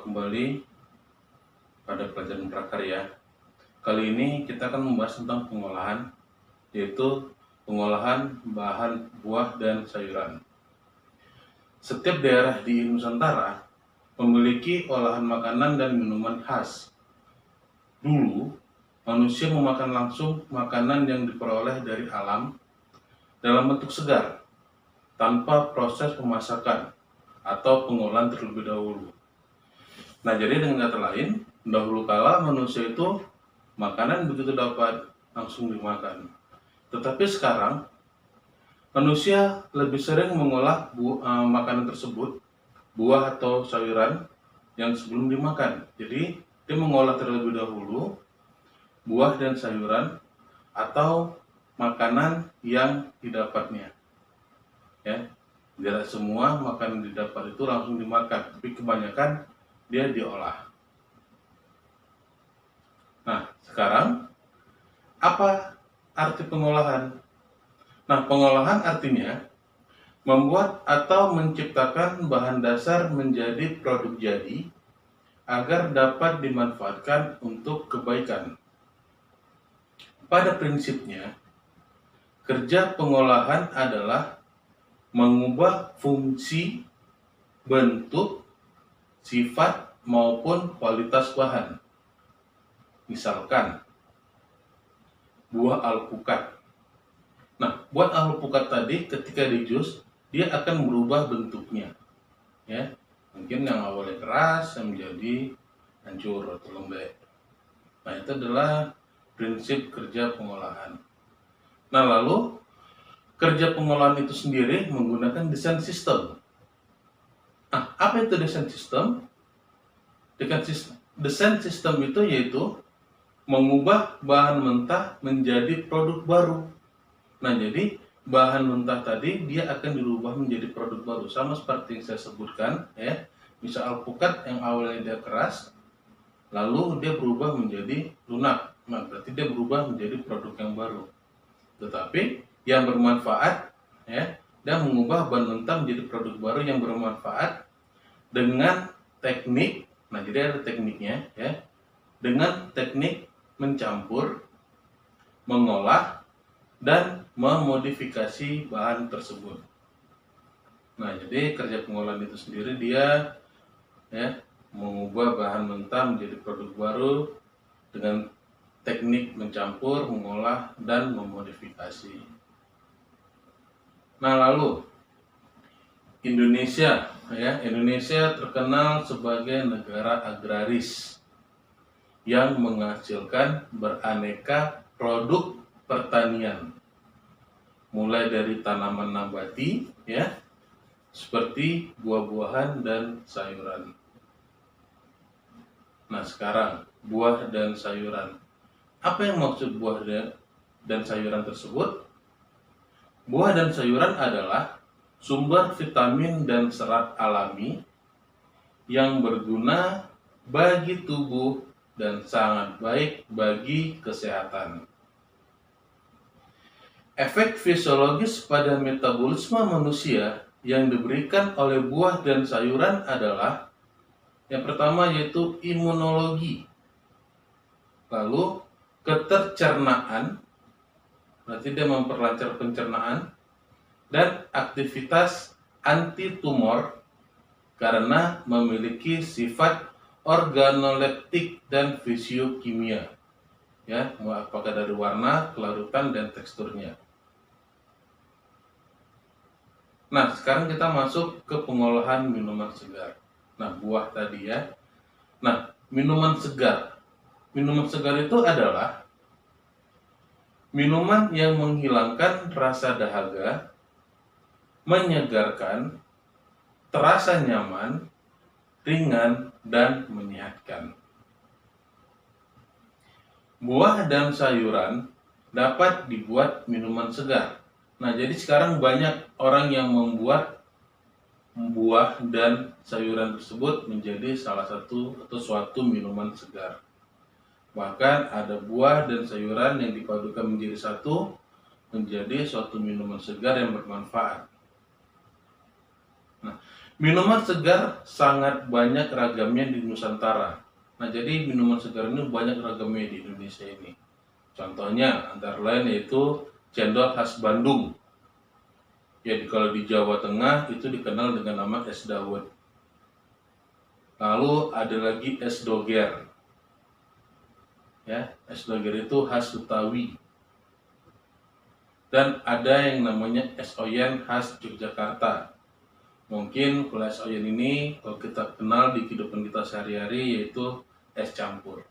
kembali pada pelajaran prakarya. Kali ini kita akan membahas tentang pengolahan, yaitu pengolahan bahan buah dan sayuran. Setiap daerah di Nusantara memiliki olahan makanan dan minuman khas. Dulu, manusia memakan langsung makanan yang diperoleh dari alam dalam bentuk segar, tanpa proses pemasakan atau pengolahan terlebih dahulu. Nah, jadi dengan kata lain, dahulu kala manusia itu makanan begitu dapat langsung dimakan. Tetapi sekarang manusia lebih sering mengolah makanan tersebut, buah atau sayuran yang sebelum dimakan. Jadi dia mengolah terlebih dahulu buah dan sayuran atau makanan yang didapatnya. Ya, tidak semua makanan didapat itu langsung dimakan, tapi kebanyakan dia diolah. Nah, sekarang apa arti pengolahan? Nah, pengolahan artinya membuat atau menciptakan bahan dasar menjadi produk jadi agar dapat dimanfaatkan untuk kebaikan. Pada prinsipnya, kerja pengolahan adalah mengubah fungsi, bentuk, sifat maupun kualitas bahan. Misalkan buah alpukat. Nah, buah alpukat tadi ketika dijus dia akan berubah bentuknya. Ya, mungkin yang awalnya keras menjadi hancur atau lembek. Nah, itu adalah prinsip kerja pengolahan. Nah, lalu kerja pengolahan itu sendiri menggunakan desain sistem. Nah, apa itu desain sistem? Desain sistem itu yaitu mengubah bahan mentah menjadi produk baru. Nah, jadi bahan mentah tadi dia akan dirubah menjadi produk baru, sama seperti yang saya sebutkan, ya. Misal alpukat yang awalnya dia keras, lalu dia berubah menjadi lunak. Nah, berarti dia berubah menjadi produk yang baru. Tetapi yang bermanfaat, ya, dan mengubah bahan mentah menjadi produk baru yang bermanfaat dengan teknik. Nah, jadi ada tekniknya, ya. Dengan teknik mencampur, mengolah, dan memodifikasi bahan tersebut. Nah, jadi kerja pengolahan itu sendiri dia, ya, mengubah bahan mentah menjadi produk baru dengan teknik mencampur, mengolah, dan memodifikasi. Nah, lalu Indonesia terkenal sebagai negara agraris yang menghasilkan beraneka produk pertanian, mulai dari tanaman nabati, ya, seperti buah-buahan dan sayuran. Nah, sekarang buah dan sayuran. Apa yang maksud buah dan sayuran tersebut? Buah dan sayuran adalah sumber vitamin dan serat alami yang berguna bagi tubuh dan sangat baik bagi kesehatan. Efek fisiologis pada metabolisme manusia yang diberikan oleh buah dan sayuran adalah yang pertama yaitu imunologi, lalu ketercernaan, berarti dia memperlancar pencernaan, dan aktivitas anti-tumor karena memiliki sifat organoleptik dan fisiokimia, ya, apakah dari warna, kelarutan, dan teksturnya. Nah, sekarang kita masuk ke pengolahan minuman segar. Nah, buah tadi, ya. Nah, minuman segar. Minuman segar itu adalah minuman yang menghilangkan rasa dahaga, menyegarkan, terasa nyaman, ringan, dan menyehatkan. Buah dan sayuran dapat dibuat minuman segar. Nah, jadi sekarang banyak orang yang membuat buah dan sayuran tersebut menjadi salah satu atau suatu minuman segar. Bahkan ada buah dan sayuran yang dipadukan menjadi satu, menjadi suatu minuman segar yang bermanfaat. Nah, Minuman segar sangat banyak ragamnya di Nusantara. Nah, jadi minuman segar ini banyak ragamnya di Indonesia ini. Contohnya antara lain yaitu cendol khas Bandung. Jadi kalau di Jawa Tengah itu dikenal dengan nama es dawet. Lalu ada lagi es doger. Ya, es doger itu khas Betawi. Dan ada yang namanya es oyen khas Yogyakarta. Mungkin kalau es oyen ini kalau kita kenal di kehidupan kita sehari-hari yaitu es campur.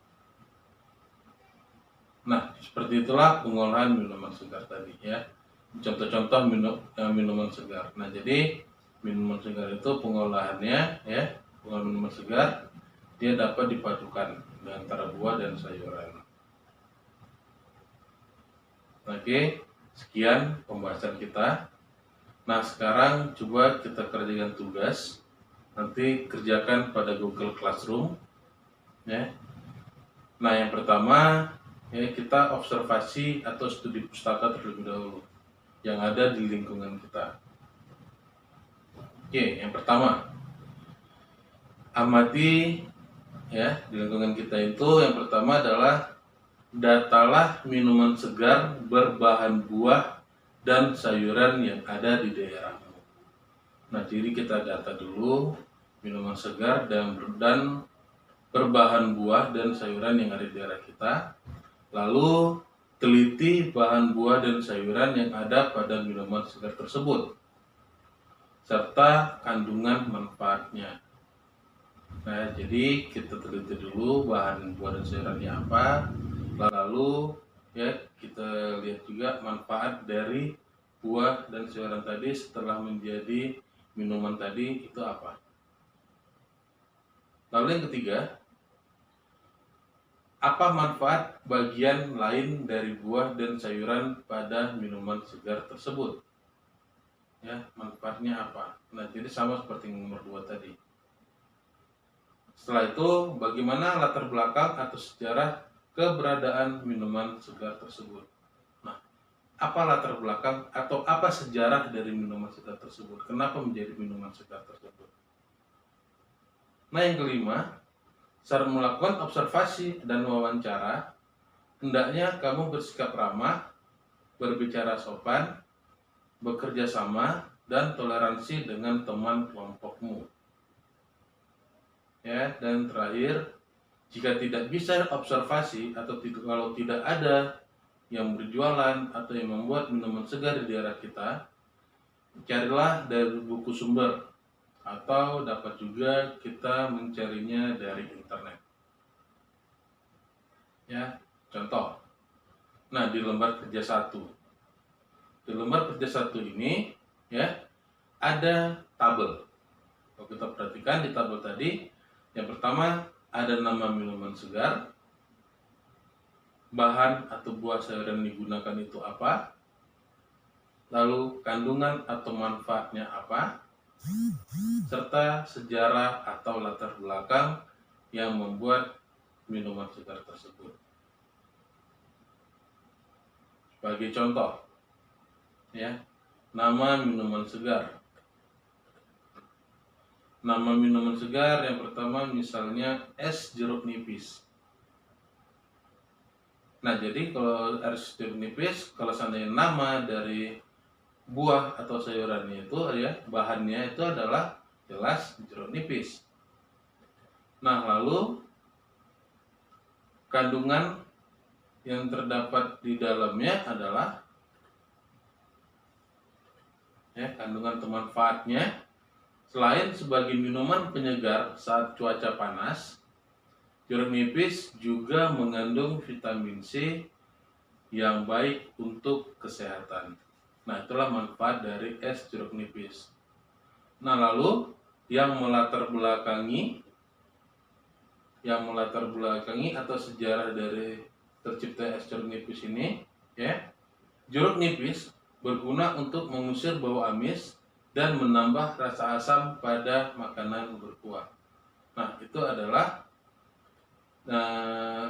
Nah, seperti itulah pengolahan minuman segar tadi ya. Contoh-contoh minuman segar. Nah, jadi minuman segar itu pengolahannya ya, pengolahan minuman segar dia dapat dipadukan dengan antara buah dan sayuran. Oke, sekian pembahasan kita. Nah, sekarang coba kita kerjakan tugas. Nanti kerjakan pada Google Classroom ya. Nah, yang pertama ya, kita observasi atau studi pustaka terlebih dahulu yang ada di lingkungan kita. Oke, yang pertama, amati ya, di lingkungan kita itu yang pertama adalah datalah minuman segar berbahan buah dan sayuran yang ada di daerahmu. Nah, jadi kita data dulu minuman segar dan berbahan buah dan sayuran yang ada di daerah kita. Lalu teliti bahan buah dan sayuran yang ada pada minuman segar tersebut serta kandungan manfaatnya. Nah, jadi kita teliti dulu bahan buah dan sayurannya apa, lalu ya kita lihat juga manfaat dari buah dan sayuran tadi setelah menjadi minuman tadi itu apa. Lalu yang ketiga, apa manfaat bagian lain dari buah dan sayuran pada minuman segar tersebut? Ya, manfaatnya apa? Nah, jadi sama seperti yang nomor 2 tadi. Setelah itu, bagaimana latar belakang atau sejarah keberadaan minuman segar tersebut? Nah, apa latar belakang atau apa sejarah dari minuman segar tersebut? Kenapa menjadi minuman segar tersebut? Nah, yang kelima, saat melakukan observasi dan wawancara, hendaknya kamu bersikap ramah, berbicara sopan, bekerja sama, dan toleransi dengan teman kelompokmu. Ya, dan terakhir, jika tidak bisa observasi atau kalau tidak ada yang berjualan atau yang membuat minuman segar di daerah kita, carilah dari buku sumber atau dapat juga kita mencarinya dari internet. Ya, contoh. Nah, di lembar kerja 1. Di lembar kerja 1 ini ya ada tabel. Kalau kita perhatikan di tabel tadi, yang pertama ada nama minuman segar, bahan atau buah sayuran yang digunakan itu apa, lalu kandungan atau manfaatnya apa, serta sejarah atau latar belakang yang membuat minuman segar tersebut. Sebagai contoh, ya, nama minuman segar. Nama minuman segar yang pertama misalnya es jeruk nipis. Nah, jadi kalau es jeruk nipis, kalau seandainya nama dari buah atau sayurannya itu ya, bahannya itu adalah jelas jeruk nipis. Nah, lalu kandungan yang terdapat di dalamnya adalah ya, kandungan atau manfaatnya. Selain sebagai minuman penyegar saat cuaca panas, jeruk nipis juga mengandung vitamin C yang baik untuk kesehatan. Nah, itulah manfaat dari es jeruk nipis. Nah, lalu yang melatar belakangi atau sejarah dari tercipta es jeruk nipis ini, ya, jeruk nipis berguna untuk mengusir bau amis dan menambah rasa asam pada makanan berkuah. Nah, itu adalah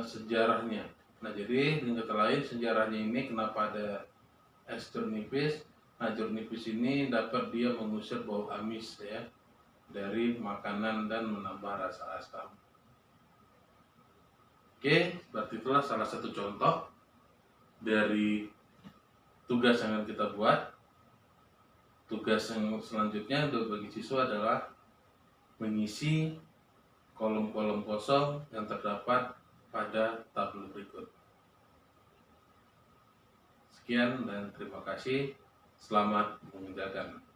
sejarahnya. Nah, jadi dengan kata lain sejarahnya ini kenapa ada es jeruk nipis. Nah, jeruk nipis ini dapat dia mengusir bau amis ya. dari makanan dan menambah rasa asam. Oke, seperti itulah salah satu contoh dari tugas yang akan kita buat. Tugas yang selanjutnya untuk bagi siswa adalah mengisi kolom-kolom kosong yang terdapat pada tabel berikut. Sekian dan terima kasih. Selamat mengerjakan.